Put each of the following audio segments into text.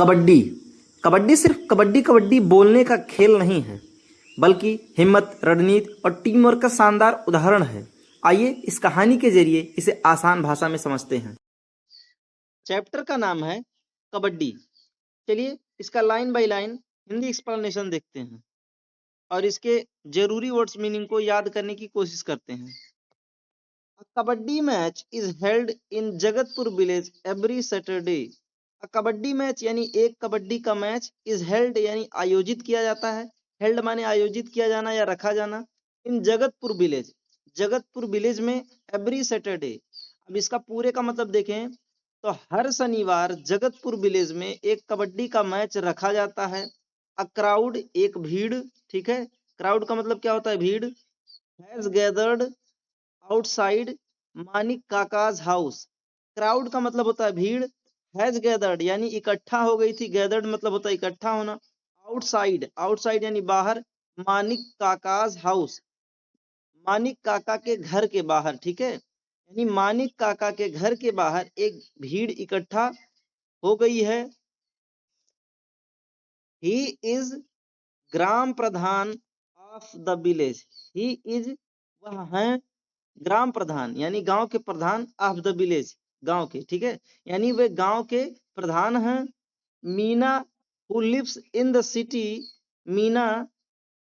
कबड्डी। कबड्डी सिर्फ कबड्डी कबड्डी बोलने का खेल नहीं है, बल्कि हिम्मत, रणनीति और टीम वर्क का शानदार उदाहरण है। आइए इस कहानी के जरिए इसे आसान भाषा में समझते हैं। चैप्टर का नाम है कबड्डी। चलिए इसका line by line Hindi explanation देखते हैं और इसके जरूरी वर्ड्स मीनिंग को याद करने की कोशिश करते हैं। Kabaddi match is held in Jagatpur village every Saturday. Kabaddi match यानी एक कबड्डी का मैच इज हेल्ड यानी आयोजित किया जाता है। हेल्ड माने आयोजित किया जाना या रखा जाना। इन जगतपुर विलेज, जगतपुर विलेज में एवरी सैटरडे। अब इसका पूरे का मतलब देखें तो हर शनिवार जगतपुर विलेज में एक कबड्डी का मैच रखा जाता है। अ क्राउड, एक भीड़, ठीक है। क्राउड का मतलब क्या होता है? भीड़। हैज गैदर्ड आउटसाइड मानिक काकाज हाउस। क्राउड का मतलब होता है भीड़। हैज गैदर्ड यानी इकट्ठा हो गई थी। गैदर्ड मतलब होता है इकट्ठा होना। आउटसाइड, आउटसाइड यानी बाहर। मानिक काकाज हाउस, मानिक काका के घर के बाहर, ठीक है। यानी मानिक काका के घर के बाहर एक भीड़ इकट्ठा हो गई है। He is gram Pradhan of the village. He is, वह है ग्राम प्रधान यानी गांव के प्रधान, ऑफ द विलेज गांव के, ठीक है। यानी वे गांव के प्रधान हैं। Meena who lives in the city. Meena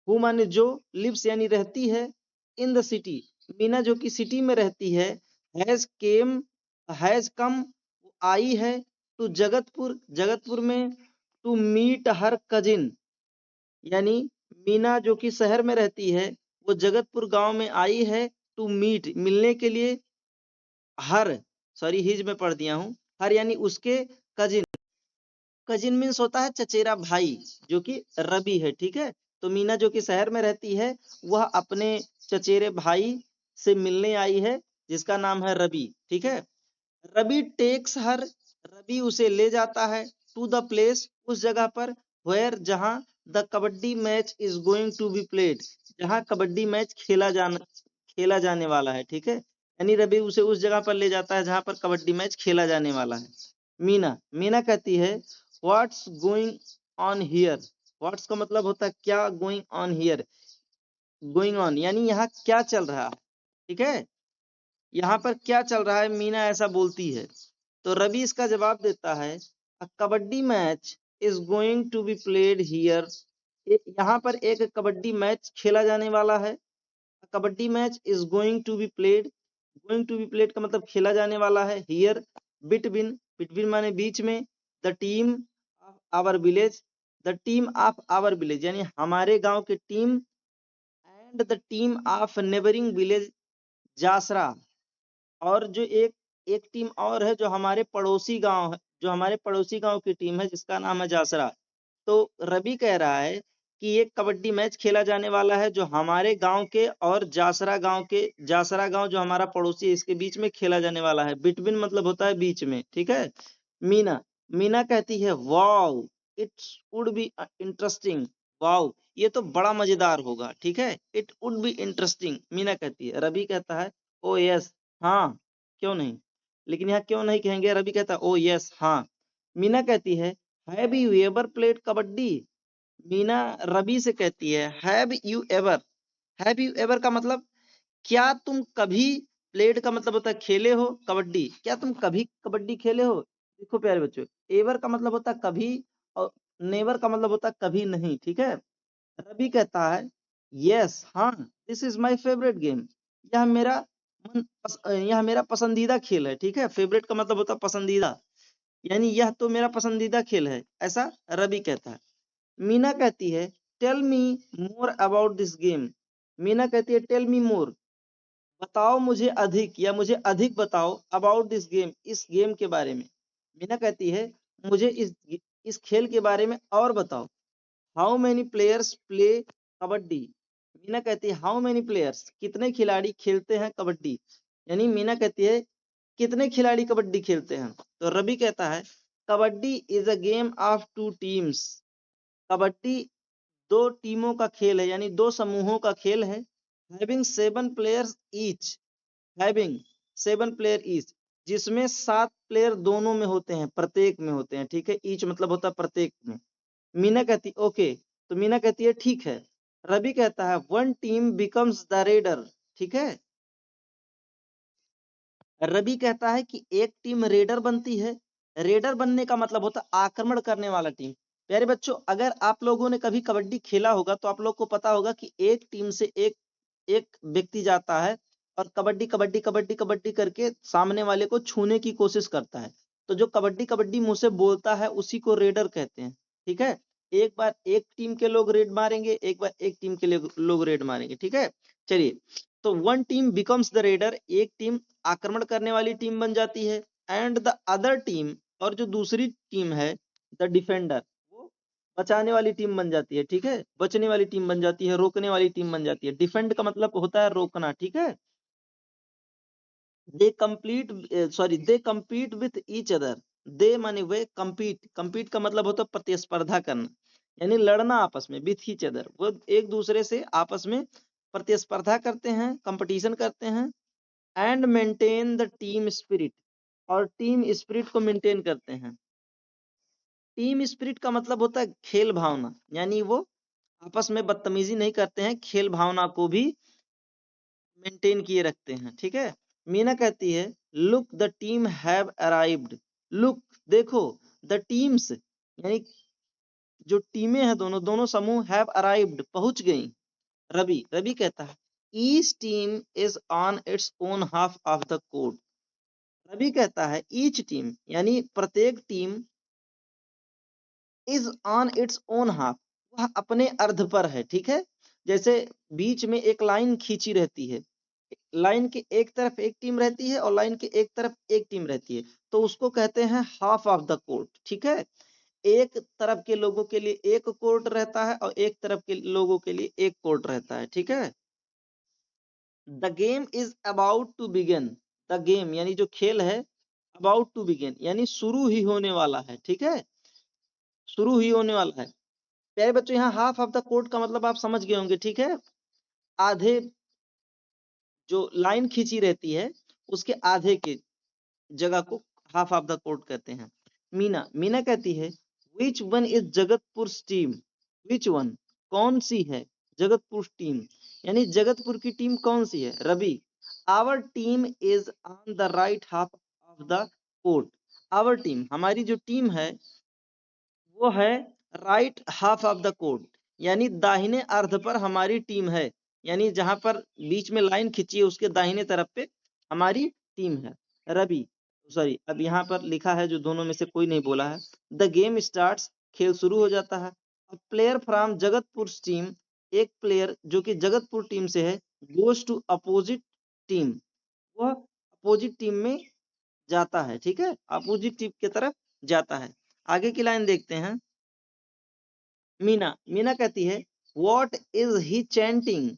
who माने जो, लिव्स यानी रहती है, इन द सिटी मीना जो कि सिटी में रहती है। हैज कम आई है, टू जगतपुर, जगतपुर में, टू मीट हर कजिन। यानी मीना जो कि शहर में रहती है वो जगतपुर गांव में आई है। टू मीट, मिलने के लिए। हर, सॉरी हिज में पढ़ दिया हूं। हर यानी उसके कजिन। कजिन मीन्स होता है चचेरा भाई, जो कि रवि है, ठीक है। तो मीना जो कि शहर में रहती है वह अपने चचेरे भाई से मिलने आई है जिसका नाम है रवि, ठीक है। रवि टेक्स हर, रवि उसे ले जाता है। टू द प्लेस, उस जगह पर। वेयर, जहां the kabaddi match is going to be played, जहां कबड्डी मैच खेला जाने वाला है, ठीक है। यानी रवि उसे उस जगह पर ले जाता है जहां पर कबड्डी मैच खेला जाने वाला है। मीना, मीना कहती है what's going on here. What's का मतलब होता है क्या, going on here, going on यानी यहाँ क्या चल रहा है, ठीक है। यहाँ पर क्या चल रहा है, मीना ऐसा बोलती है। तो रवि इसका जवाब देता है a kabaddi match is going to be played here. यहाँ पर एक कबड्डी मैच खेला जाने वाला है। Kabaddi match is going to be played, going to be played का मतलब खेला जाने वाला है। हियर, बिटवीन, बिटवीन माने बीच में। The team of our village, the team of our village यानी हमारे गांव की टीम, and the team of neighbouring village Jasra, और जो एक टीम और है जो हमारे पड़ोसी गांव है, जो हमारे पड़ोसी गांव की टीम है जिसका नाम है जासरा। तो रवि कह रहा है कि एक कबड्डी मैच खेला जाने वाला है जो हमारे गांव के और जासरा गांव के, जासरा गांव जो हमारा पड़ोसी है इसके बीच में खेला जाने वाला है। बिटवीन मतलब होता है बीच में, ठीक है। मीना, मीना कहती है wow it's would be interesting. Wow, ये तो बड़ा मजेदार होगा, ठीक है। It would be interesting, Meena कहती है। रवि कहता है ओ यस, हाँ क्यों नहीं। लेकिन यहाँ क्यों नहीं कहेंगे, रवि कहता है ओ यस, हाँ। मीना कहती है have you ever played kabaddi. Meena Ravi से कहती है have you ever, have you ever का मतलब क्या तुम कभी, प्लेड का मतलब होता है खेले हो कबड्डी, क्या तुम कभी कबड्डी खेले हो। देखो प्यारे बच्चों, एवर का मतलब होता है कभी और नेवर का मतलब होता है कभी नहीं, ठीक है। रवि कहता है यस, हाँ, this is my favourite game, यह मेरा यह मेरा पसंदीदा खेल है, ठीक है। फेवरेट का मतलब होता है पसंदीदा, यानी यह तो मेरा पसंदीदा खेल है, ऐसा रवि कहता है। मीना कहती है tell me more about this game. Meena कहती है टेल मी मोर, बताओ मुझे अधिक, या मुझे अधिक बताओ, अबाउट दिस गेम, इस गेम के बारे में। मीना कहती है मुझे इस खेल के बारे में और बताओ। How many players play kabaddi. Meena कहती है हाउ मेनी प्लेयर्स, कितने खिलाड़ी खेलते हैं कबड्डी। यानी मीना कहती है कितने खिलाड़ी कबड्डी खेलते हैं। तो रवि कहता है kabaddi is a game of two teams. Kabaddi दो टीमों का खेल है, यानी दो समूहों का खेल है। Having 7 players each, having 7 player each, जिसमें 7 प्लेयर दोनों में होते हैं, प्रत्येक में होते हैं, ठीक है। ईच मतलब होता है प्रत्येक में। मीना कहती ओके, तो मीना कहती है ठीक है। रवि कहता है one team becomes the raider, ठीक है। रवि कहता है कि एक टीम रेडर बनती है। रेडर बनने का मतलब होता है आक्रमण करने वाला टीम। प्यारे बच्चों, अगर आप लोगों ने कभी कबड्डी खेला होगा तो आप लोग को पता होगा कि एक टीम से एक एक व्यक्ति जाता है और कबड्डी कबड्डी कबड्डी कबड्डी करके सामने वाले को छूने की कोशिश करता है। तो जो कबड्डी कबड्डी मुंह से बोलता है उसी को रेडर कहते हैं, ठीक है। एक बार एक टीम के लोग रेड मारेंगे, एक बार एक टीम के लोग रेड मारेंगे, ठीक है। चलिए, तो one team becomes the raider, एक टीम आक्रमण करने वाली टीम बन जाती है। एंड द अदर टीम, और जो दूसरी टीम है द डिफेंडर, वो बचाने वाली टीम बन जाती है, ठीक है। बचने वाली टीम बन जाती है, रोकने वाली टीम बन जाती है। डिफेंड का मतलब होता है रोकना, ठीक है। दे कंपीट विथ ईच अदर। दे माने वे, कंपीट, कंपीट का मतलब होता है प्रतिस्पर्धा करना, यानी लड़ना आपस में। विथ ईच अदर, वो एक दूसरे से आपस में प्रतिस्पर्धा करते हैं, कंपटीशन करते हैं। And maintain the team spirit, और टीम स्पिरिट को मेंटेन करते हैं। टीम स्पिरिट का मतलब होता है खेल भावना, यानी वो आपस में बदतमीजी नहीं करते हैं, खेल भावना को भी मेंटेन किए रखते हैं, ठीक है। मीना कहती है look the team have arrived. Look, देखो, द टीम्स यानी जो टीमें हैं, दोनों दोनों समूह, हैव अराइव्ड, पहुंच गई। रवि रवि कहता है each team is on its own half of the court. Ravi कहता है ईच टीम यानी प्रत्येक टीम, is on its own half, वह अपने अर्ध पर है, ठीक है। जैसे बीच में एक लाइन खींची रहती है, लाइन के एक तरफ एक टीम रहती है और लाइन के एक तरफ एक टीम रहती है, तो उसको कहते हैं हाफ ऑफ द कोर्ट, ठीक है। एक तरफ के लोगों के लिए एक कोर्ट रहता है और एक तरफ के लोगों के लिए एक कोर्ट रहता है, ठीक है। The game is about to begin. The game यानी जो खेल है, अबाउट टू बिगिन यानी शुरू ही होने वाला है, ठीक है। शुरू ही होने वाला है। प्यारे बच्चों, यहाँ हाफ ऑफ द कोर्ट का मतलब आप समझ गए होंगे, ठीक है। आधे, जो लाइन खींची रहती है उसके आधे के जगह को हाफ ऑफ द कोर्ट कहते हैं। मीना मीना कहती है which one is Jagatpur team. Which one, कौन सी है जगतपुर टीम, यानी जगतपुर की टीम कौन सी है। Ravi our team is on the right half of the court. Our team, हमारी जो टीम है वो है right half of the court, यानी दाहिने अर्ध पर हमारी टीम है, यानी जहां पर बीच में लाइन खींची है उसके दाहिने तरफ पे हमारी टीम है। रवि सॉरी, अब यहाँ पर लिखा है जो दोनों में से कोई नहीं बोला है। द गेम स्टार्ट्स, खेल शुरू हो जाता है। प्लेयर फ्रॉम जगतपुर टीम, एक प्लेयर जो कि जगतपुर टीम से है, गोज टू अपोजिट टीम, वह अपोजिट टीम में जाता है, ठीक है, अपोजिट टीम की तरफ जाता है। आगे की लाइन देखते हैं। मीना मीना कहती है व्हाट इज ही चैंटिंग।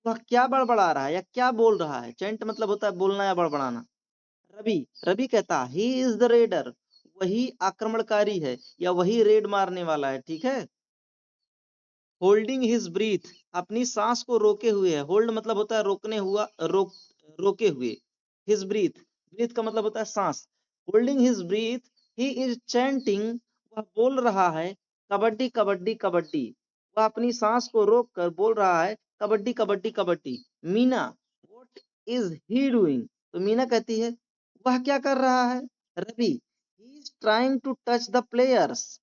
वह क्या बड़बड़ा रहा है या क्या बोल रहा है। चैंट मतलब होता है बोलना या बड़बड़ाना। रवि रवि कहता है ही इज द रेडर, वही आक्रमणकारी है या वही रेड मारने वाला है, ठीक है। होल्डिंग हिज ब्रीथ, अपनी सांस को रोके हुए है। होल्ड मतलब होता है रोकने हुआ, रोके हुए। हिज ब्रीथ, ब्रीथ का मतलब होता है सांस। Holding his breath he is chanting, वह बोल रहा है कबड्डी कबड्डी कबड्डी। वह अपनी सांस को रोक कर बोल रहा है kabaddi kabaddi kabaddi. Meena what is he doing, तो मीना कहती है वह क्या कर रहा है। Ravi he is trying to touch the players.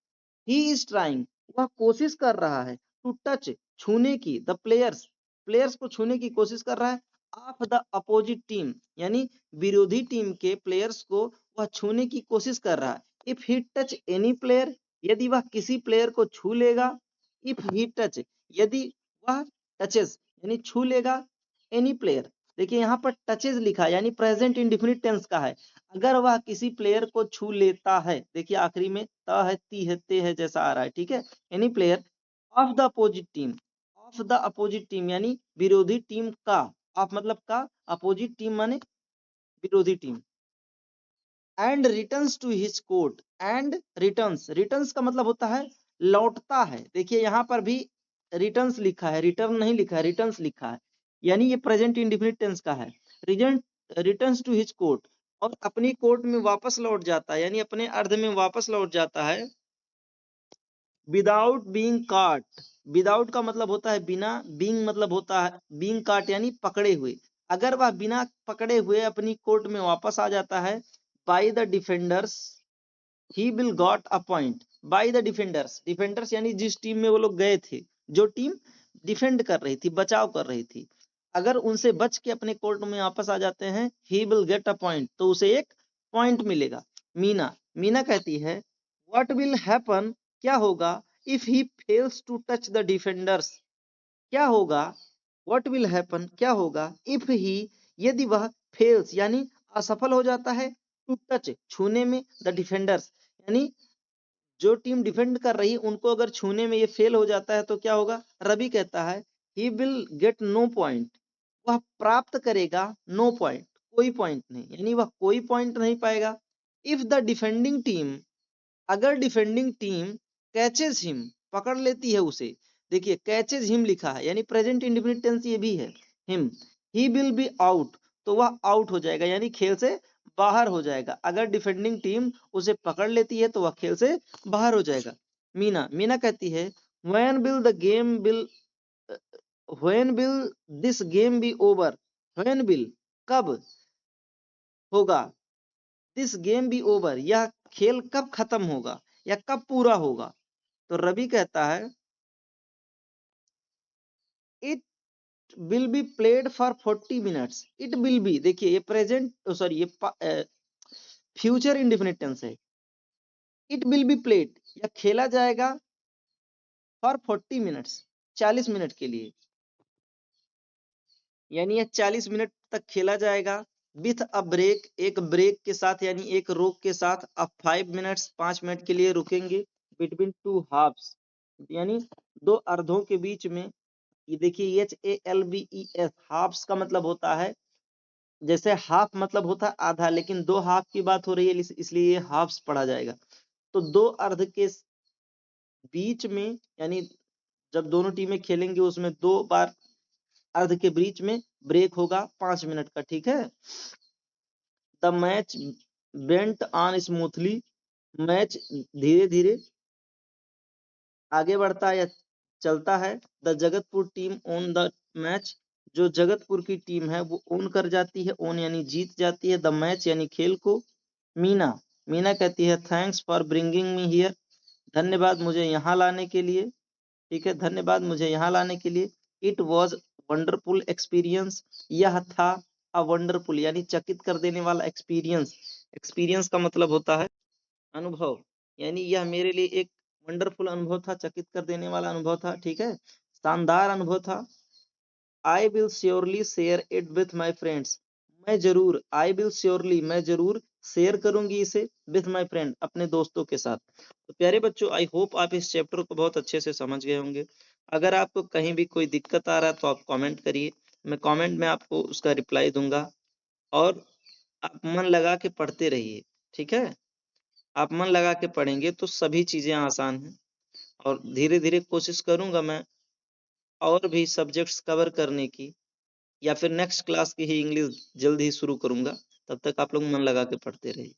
He is trying, वह कोशिश कर रहा है, टू टच, छूने की, द प्लेयर्स, प्लेयर्स को छूने की कोशिश कर रहा है, ऑफ द अपोजिट टीम यानी विरोधी टीम के प्लेयर्स को वह छूने की कोशिश कर रहा है। If he touch any player, यदि वह किसी प्लेयर को छू लेगा। इफ ही टच, यदि वह टचेस यानी छू लेगा एनी प्लेयर। देखिए यहाँ पर टचेस लिखा है यानी प्रेजेंट इंडिफिनिट टेंस का है। अगर वह किसी प्लेयर को छू लेता है, देखिए आखिरी में त है, ती है, ते है जैसा आ रहा है, ठीक है। Any player of the opposite team, of the opposite team यानी विरोधी टीम का, ऑफ मतलब का, अपोजिट टीम माने विरोधी टीम। And returns to his court, and returns, returns का मतलब होता है लौटता है। देखिए यहाँ पर भी रिटर्न्स लिखा है, रिटर्न नहीं लिखा है, रिटर्न्स लिखा है, यानी ये प्रेजेंट इंडिफिनिट टेंस का है। रिटर्न्स टू हिज कोर्ट, और अपनी कोर्ट में वापस लौट जाता है, यानी अपने अर्ध में वापस लौट जाता है विदाउट बीइंग काट। विदाउट का मतलब होता है बिना, बीइंग मतलब होता है बीइंग काट यानी पकड़े हुए। अगर वह बिना पकड़े हुए अपनी कोर्ट में वापस आ जाता है by the defenders he will got a point. By the defenders, defenders यानी जिस टीम में वो लोग गए थे, जो टीम डिफेंड कर रही थी, बचाव कर रही थी, अगर उनसे बच के अपने कोर्ट में वापस आ जाते हैं ही विल गेट अ पॉइंट, तो उसे एक पॉइंट मिलेगा। मीना, मीना कहती है व्हाट विल हैपन, क्या होगा, if he fails to touch the defenders, क्या होगा, व्हाट विल हैपन, क्या होगा, इफ ही, यदि वह फेल्स यानी असफल हो जाता है, टू टच छूने में, द डिफेंडर्स यानी जो टीम डिफेंड कर रही उनको अगर छूने में ये फेल हो जाता है तो क्या होगा। रवि कहता है he will get no point, वह प्राप्त करेगा नो पॉइंट, कोई पॉइंट नहीं, यानी वह कोई पॉइंट नहीं पाएगा। इफ द डिफेंडिंग टीम, अगर डिफेंडिंग टीम कैचेज हिम, पकड़ लेती है उसे, देखिए कैचेज हिम लिखा है यानी प्रेजेंट इंडेफिनिट टेंस ये भी है, him, he will be out, तो वह आउट हो जाएगा यानी खेल से बाहर हो जाएगा। अगर डिफेंडिंग टीम उसे पकड़ लेती है तो वह खेल से बाहर हो जाएगा। मीना, मीना कहती है when will the game will, when will this game be over, when will कब होगा, दिस गेम बी ओवर यह खेल कब खत्म होगा या कब पूरा होगा। तो रवि कहता है it will be played for 40 minutes, it will be, देखिए ये प्रेजेंट सॉरी ये फ्यूचर इंडेफिनिट टेंस है। इट विल बी प्लेड या खेला जाएगा फॉर 40 मिनट्स 40 मिनट के लिए, यानी यह 40 मिनट तक खेला जाएगा विथ अ ब्रेक, एक ब्रेक के साथ यानी एक रोक के साथ, अब 5 मिनट्स 5 मिनट के लिए रुकेंगे, बिटवीन टू हाफ्स यानी दो अर्धों के बीच में। ये देखिए HALVES हाफ्स का मतलब होता है, जैसे हाफ मतलब होता है आधा, लेकिन दो हाफ की बात हो रही है इसलिए ये हाफ्स पढ़ा जाएगा। तो दो अर्ध के बीच में यानी जब दोनों टीमें खेलेंगे उसमें दो बार अर्ध के बीच में ब्रेक होगा 5 मिनट का, ठीक है। The match went on smoothly, match धीरे धीरे आगे बढ़ता है या चलता है। The Jagatpur team own the match, जो जगतपुर की टीम है वो ओन कर जाती है, ओन यानी जीत जाती है, द मैच यानी खेल को। मीना, मीना कहती है thanks for bringing me here, धन्यवाद मुझे यहाँ लाने के लिए, ठीक है, धन्यवाद मुझे यहाँ लाने के लिए। इट वॉज वंडरफुल एक्सपीरियंस, यह था अ वंडरफुल यानी चकित कर देने वाला एक्सपीरियंस। एक्सपीरियंस का मतलब होता है अनुभव, यानी यह मेरे लिए एक वंडरफुल अनुभव था, चकित कर देने वाला अनुभव था, ठीक है, शानदार अनुभव था। I will surely share it with my friends, मैं जरूर, आई विल श्योरली मैं जरूर शेयर करूंगी इसे विथ माई फ्रेंड अपने दोस्तों के साथ। तो प्यारे बच्चों आई होप आप इस चैप्टर को बहुत अच्छे से समझ गए होंगे। अगर आपको कहीं भी कोई दिक्कत आ रहा है तो आप कमेंट करिए, मैं कमेंट में आपको उसका रिप्लाई दूंगा। और आप मन लगा के पढ़ते रहिए, ठीक है, आप मन लगा के पढ़ेंगे तो सभी चीजें आसान हैं। और धीरे धीरे कोशिश करूंगा मैं और भी सब्जेक्ट्स कवर करने की, या फिर नेक्स्ट क्लास की ही इंग्लिश जल्द ही शुरू करूंगा। तब तक आप लोग मन लगा के पढ़ते रहिए।